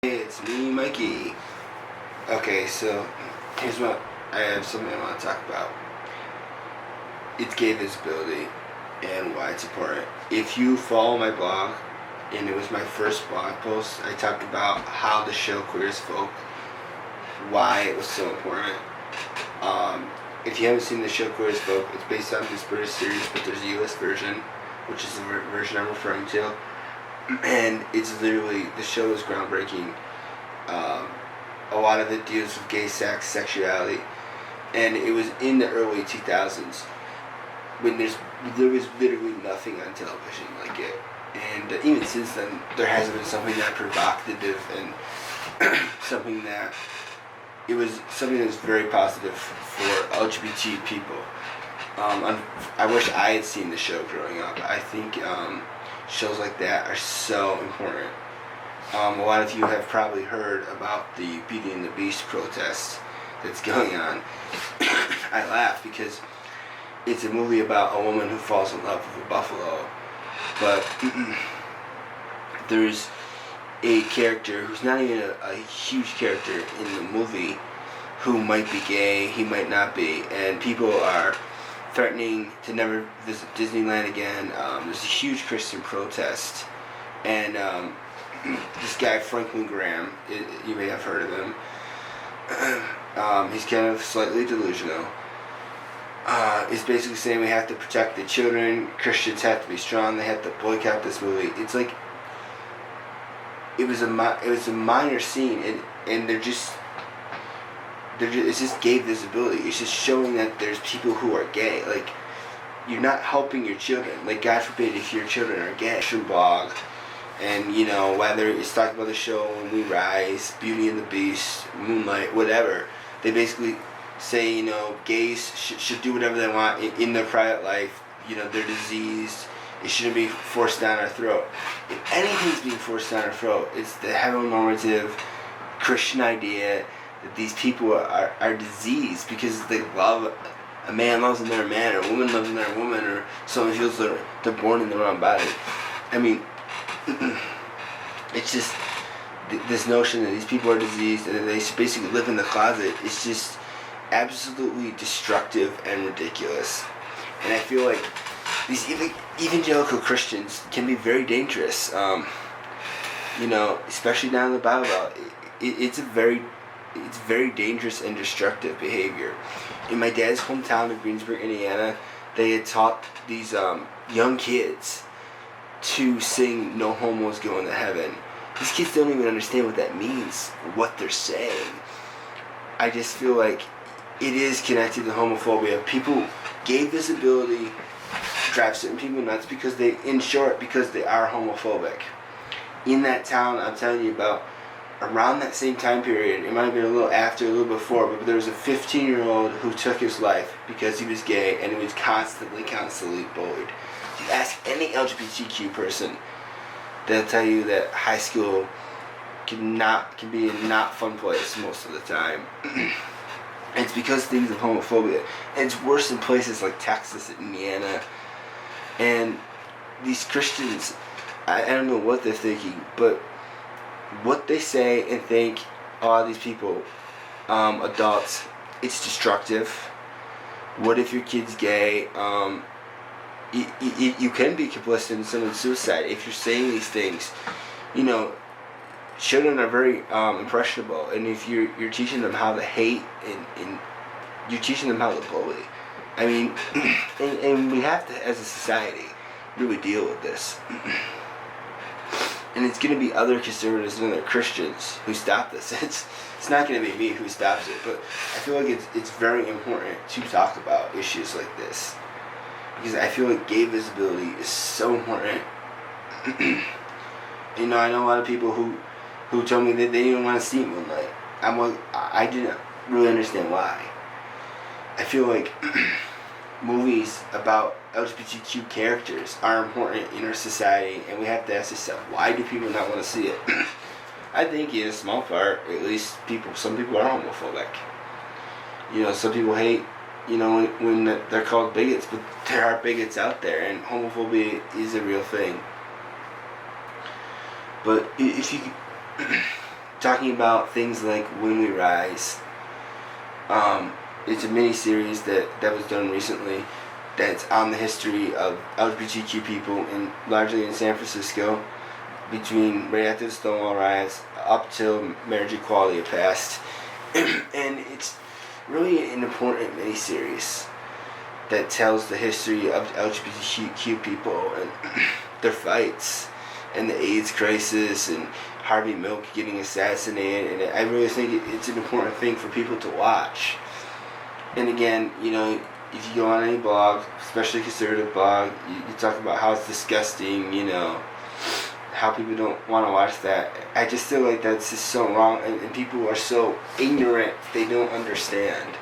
Hey, it's me, Mikey. Okay, so here's what I have something I want to talk about. It's gay visibility and why it's important. If you follow my blog, and it was my first blog post, I talked about how the show Queer as Folk, why it was so important. If you haven't seen the show Queer as Folk, it's based on this British series, but there's a US version, which is the version I'm referring to. And it's literally, the show is groundbreaking. A lot of it deals with gay sex, sexuality, and it was in the early 2000s when there was literally nothing on television like it. And even since then, there hasn't been something that provocative and something that was very positive for LGBT people. I wish I had seen the show growing up. I think shows like that are so important. A lot of you have probably heard about the Beauty and the Beast protest that's going on. I laugh because it's a movie about a woman who falls in love with a buffalo, but there's a character who's not even a huge character in the movie who might be gay, he might not be, and people are threatening to never visit Disneyland again. There's a huge Christian protest, and this guy Franklin Graham, you may have heard of him. He's kind of slightly delusional. He's basically saying we have to protect the children. Christians have to be strong. They have to boycott this movie. It's like it was a minor scene, and it's just gay visibility. It's just showing that there's people who are gay. Like, you're not helping your children. Like, God forbid if your children are gay. Blog, and whether it's talking about the show When We Rise, Beauty and the Beast, Moonlight, whatever, they basically say gays should do whatever they want in their private life. They're diseased. It shouldn't be forced down our throat. If anything's being forced down our throat, it's the heteronormative Christian idea that these people are diseased because they love, a man loves another man, or a woman loves another woman, or someone feels they're born in the wrong body. I mean, it's just this notion that these people are diseased and that they should basically live in the closet. It's just absolutely destructive and ridiculous. And I feel like these evangelical Christians can be very dangerous. Especially down in the Bible Belt, it's very dangerous and destructive behavior. In my dad's hometown of Greensburg, Indiana, they had taught these young kids to sing "No Homos Going to Heaven." These kids don't even understand what that means, what they're saying. I just feel like it is connected to homophobia. Gay visibility drives certain people nuts because they are homophobic. In that town I'm telling you about, around that same time period, it might have been a little after, a little before, but there was a 15-year-old who took his life because he was gay, and he was constantly bullied. You ask any LGBTQ person, they'll tell you that high school can be a not fun place most of the time. It's because things of homophobia. And it's worse in places like Texas and Indiana. And these Christians, I don't know what they're thinking, but what they say and think, a lot of these people, adults, it's destructive. What if your kid's gay? You can be complicit in someone's suicide if you're saying these things. Children are very impressionable, and if you're teaching them how to hate and you're teaching them how to bully. I mean, and we have to, as a society, really deal with this. And it's going to be other conservatives and other Christians who stop this. It's not going to be me who stops it, but I feel like it's very important to talk about issues like this, because I feel like gay visibility is so important. I know a lot of people who told me that they didn't want to see Moonlight. I didn't really understand why. I feel like movies about LGBTQ characters are important in our society, and we have to ask ourselves, why do people not want to see it? I think in a small part, at least some people are homophobic. Some people hate, when they're called bigots, but there are bigots out there, and homophobia is a real thing. But if you talking about things like When We Rise. It's a mini series that was done recently that's on the history of LGBTQ people largely in San Francisco, between right after the Stonewall riots up till marriage equality passed. And it's really an important mini series that tells the history of LGBTQ people and their fights and the AIDS crisis and Harvey Milk getting assassinated. And I really think it's an important thing for people to watch. And again, if you go on any blog, especially conservative blog, you talk about how it's disgusting, how people don't want to watch that. I just feel like that's just so wrong, and people are so ignorant, they don't understand.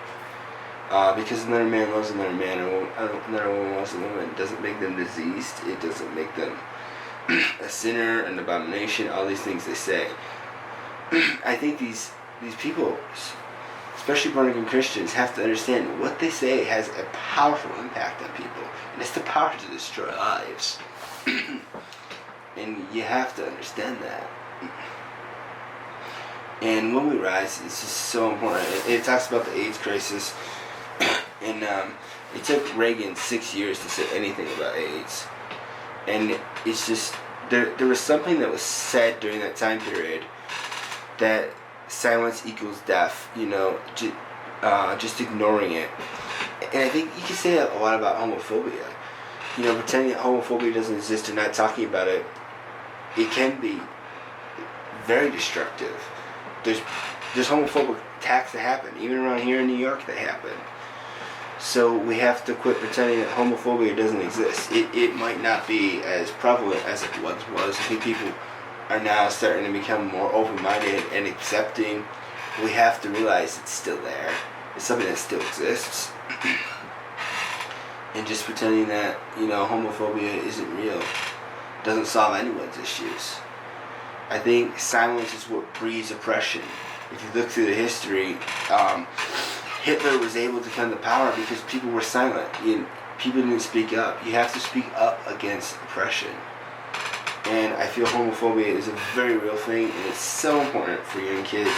Because another man loves another man, or another woman loves a woman, it doesn't make them diseased, it doesn't make them a sinner, an abomination, all these things they say. I think these people, especially born-again Christians, have to understand what they say has a powerful impact on people, and it's the power to destroy lives. And you have to understand that. And When We Rise is just so important. It talks about the AIDS crisis, and it took Reagan 6 years to say anything about AIDS. And it's just, there was something that was said during that time period that silence equals death, just ignoring it. And I think you can say a lot about homophobia. Pretending that homophobia doesn't exist or not talking about it, it can be very destructive. There's homophobic attacks that happen, even around here in New York they happen. So we have to quit pretending that homophobia doesn't exist. It might not be as prevalent as it once was. I think people are now starting to become more open-minded and accepting. We have to realize it's still there. It's something that still exists. And just pretending that, homophobia isn't real doesn't solve anyone's issues. I think silence is what breeds oppression. If you look through the history, Hitler was able to come to power because people were silent. People didn't speak up. You have to speak up against oppression. And I feel homophobia is a very real thing, and it's so important for young kids,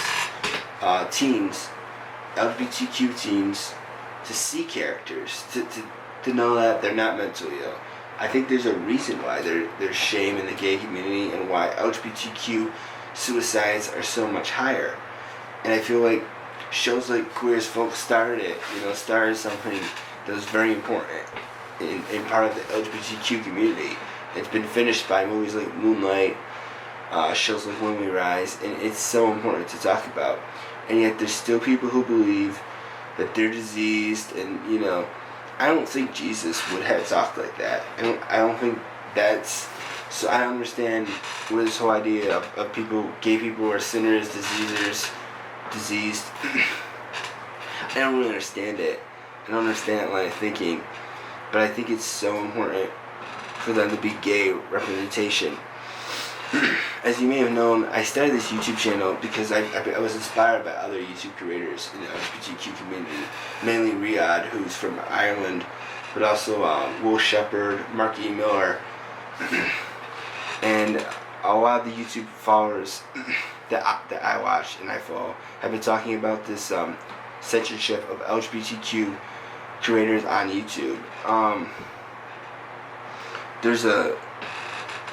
teens, LGBTQ teens, to see characters, to know that they're not mentally ill. I think there's a reason why there's shame in the gay community and why LGBTQ suicides are so much higher. And I feel like shows like Queer as Folk started something that was very important in part of the LGBTQ community. It's been finished by movies like Moonlight, shows like When We Rise, and it's so important to talk about. And yet there's still people who believe that they're diseased, and I don't think Jesus would have talked like that. I don't think that's... So I don't understand where this whole idea of gay people are sinners, diseased. I don't really understand it. I don't understand that line of thinking. But I think it's so important for them to be gay representation. As you may have known, I started this YouTube channel because I was inspired by other YouTube creators in the LGBTQ community, mainly Riyadh, who's from Ireland, but also Will Shepherd, Mark E. Miller, and a lot of the YouTube followers that I watch and I follow have been talking about this censorship of LGBTQ creators on YouTube. There's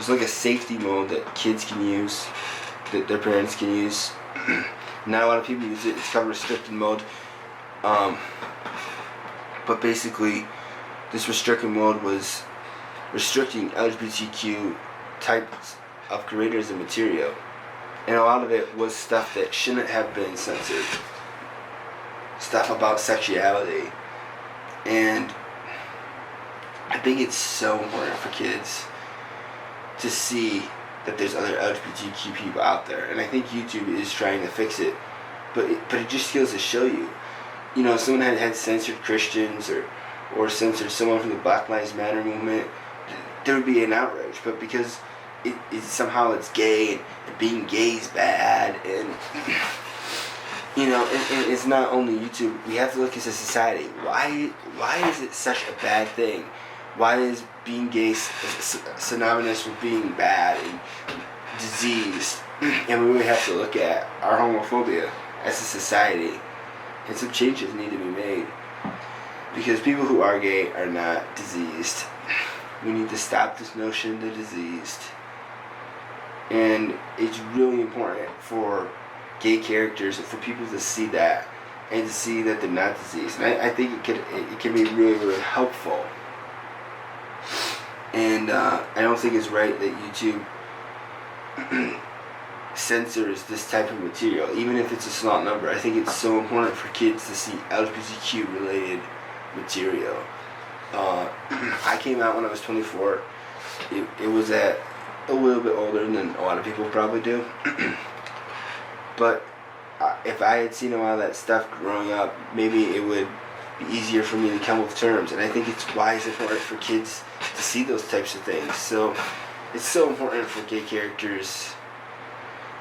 like a safety mode that kids can use, that their parents can use. Not a lot of people use it. It's called restricted mode. But basically, this restricted mode was restricting LGBTQ types of creators and material. And a lot of it was stuff that shouldn't have been censored. Stuff about sexuality. And I think it's so important for kids to see that there's other LGBTQ people out there, and I think YouTube is trying to fix it, but it just goes to show you, if someone had censored Christians or censored someone from the Black Lives Matter movement, there would be an outrage. But because somehow it's gay and being gay is bad, and and it's not only YouTube. We have to look as a society. Why is it such a bad thing? Why is being gay synonymous with being bad and diseased? And we really have to look at our homophobia as a society, and some changes need to be made, because people who are gay are not diseased. We need to stop this notion they're diseased. And it's really important for gay characters and for people to see that, and to see that they're not diseased. And I think it can be really, really helpful. And I don't think it's right that YouTube censors this type of material, even if it's a small number. I think it's so important for kids to see LGBTQ related material. I came out when I was 24. It was at a little bit older than a lot of people probably do. But if I had seen a lot of that stuff growing up, maybe it would be easier for me to come with terms. And I think it's wise and important for kids to see those types of things. So it's so important for gay characters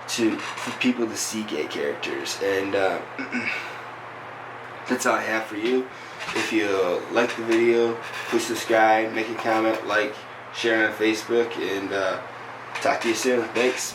for people to see gay characters. And that's all I have for you. If you like the video, please subscribe, make a comment, like, share on Facebook, and talk to you soon. Thanks.